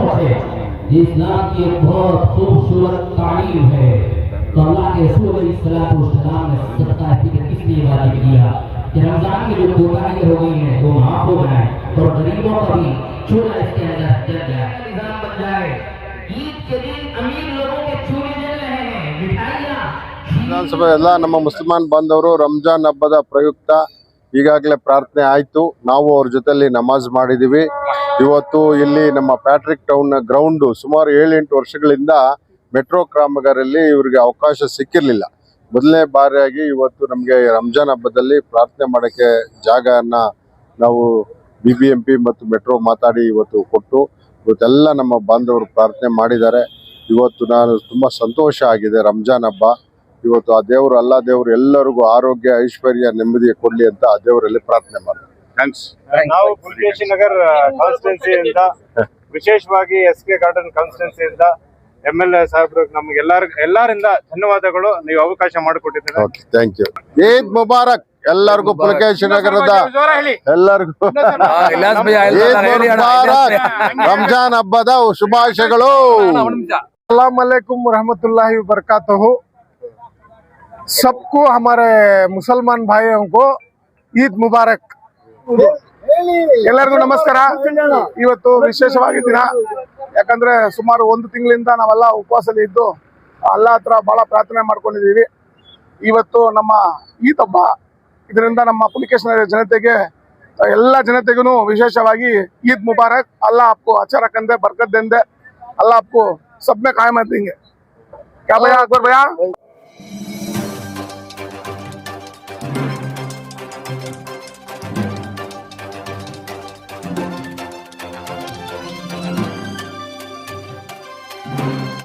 सफर से इस्लाम की एक बहुत खूबसूरत तालीम है। तो अल्लाह के रसूल अलैहिस्सलाम ने सदका फिक्र इसलिए वाजिब किया कि रमजान की जो कोताही हो गई है वो माफ हो जाए और गरीबों का भी चूल्हा इसके अंदर जल जाए, निजाम बन जाए। ईद के दिन अमीर लोगों के चूल्हे जल रहे हैं, मिठाइयाँ। ವಿಧಾನಸಭೆ ಎಲ್ಲ ನಮ್ಮ ಮುಸಲ್ಮಾನ್ ಬಾಂಧವರು ರಂಜಾನ್ ಹಬ್ಬದ ಪ್ರಯುಕ್ತ ಈಗಾಗಲೇ ಪ್ರಾರ್ಥನೆ ಆಯ್ತು. ನಾವು ಅವ್ರ ಜೊತೆಲಿ ನಮಾಜ್ ಮಾಡಿದೀವಿ. ಇವತ್ತು ಇಲ್ಲಿ ನಮ್ಮ ಪ್ಯಾಟ್ರಿಕ್ ಟೌನ್ ಗ್ರೌಂಡ್ ಸುಮಾರು 7-8 ವರ್ಷಗಳಿಂದ ಮೆಟ್ರೋ ಕಾಮಗಾರಿಯಲ್ಲಿ ಇವರಿಗೆ ಅವಕಾಶ ಸಿಕ್ಕಿರಲಿಲ್ಲ. ಮೊದಲನೇ ಬಾರಿಯಾಗಿ ಇವತ್ತು ನಮಗೆ ರಂಜಾನ್ ಹಬ್ಬದಲ್ಲಿ ಪ್ರಾರ್ಥನೆ ಮಾಡೋಕ್ಕೆ ಜಾಗನ ನಾವು BBMP ಮತ್ತು ಮೆಟ್ರೋ ಮಾತಾಡಿ ಇವತ್ತು ಕೊಟ್ಟು ಇವತ್ತೆಲ್ಲ ನಮ್ಮ ಬಾಂಧವರು ಪ್ರಾರ್ಥನೆ ಮಾಡಿದ್ದಾರೆ. ಇವತ್ತು ನಾನು ತುಂಬ ಸಂತೋಷ ಆಗಿದೆ. ರಂಜಾನ್ ಹಬ್ಬ ಇವತ್ತು ಆ ದೇವರು ಅಲ್ಲಾ ದೇವರು ಎಲ್ಲರಿಗೂ ಆರೋಗ್ಯ ಐಶ್ವರ್ಯ ನೆಮ್ಮದಿ ಕೊಡ್ಲಿ ಅಂತ ಆ ದೇವರಲ್ಲಿ ಪ್ರಾರ್ಥನೆ ಮಾಡ್ತೀನಿ. ಥ್ಯಾಂಕ್ಸ್. ನಾವು ಪುಲಕೇಶಿ ನಗರ್ ಕಾನ್ಸ್ಟಿಟ್ಯೂನ್ಸಿಯಿಂದ ವಿಶೇಷವಾಗಿ SK ಗಾರ್ಡನ್ ಕಾನ್ಸ್ಟಿಟ್ಯೂನ್ಸಿಯಿಂದ MLA ಸಾಹೇಬ್ರು ನಮ್ಗೆ ಎಲ್ಲರಿಂದ ಧನ್ಯವಾದಗಳು. ನೀವು ಅವಕಾಶ ಮಾಡಿಕೊಟ್ಟಿದ್ದೀರಾ. Okay, thank you. ಈದ್ ಮುಬಾರಕ್ ಎಲ್ಲರಿಗೂ. ಪುಲಕೇಶಿ ನಗರದ ಎಲ್ಲರಿಗೂ ಈದ್ ಮುಬಾರಕ್. ರಂಜಾನ್ ಹಬ್ಬದ ಶುಭಾಶಯಗಳು. अस्सलाम वालेकुम रहमतुल्लाहि व बरकातहू। सबको हमारे मुसलमान भाइयों को ईद मुबारक। ಎಲ್ಲರಿಗೂ ನಮಸ್ಕಾರ. ಇವತ್ತು ವಿಶೇಷವಾಗಿ ದಿನ, ಯಾಕಂದ್ರೆ ಸುಮಾರು 1 ತಿಂಗಳಿಂದ ನಾವೆಲ್ಲ ಉಪವಾಸದಲ್ಲಿ ಇದ್ದು ಅಲ್ಲಾ ಹತ್ರ ಬಹಳ ಪ್ರಾರ್ಥನೆ ಮಾಡ್ಕೊಂಡಿದ್ದೀವಿ. ಇವತ್ತು ನಮ್ಮ ಈದ್ ಹಬ್ಬ. ಇದರಿಂದ ನಮ್ಮ ಪುಲಕೇಶಿ ಜನತೆಗೆ ಎಲ್ಲ ಜನತೆಗೂ ವಿಶೇಷವಾಗಿ ईद मुबारक। अल्लाह आपको अच्छा रखन दे, बरकत दें दे। अल्लाह आपको सब में कायम देंगे। क्या भैया, अकबर भैया?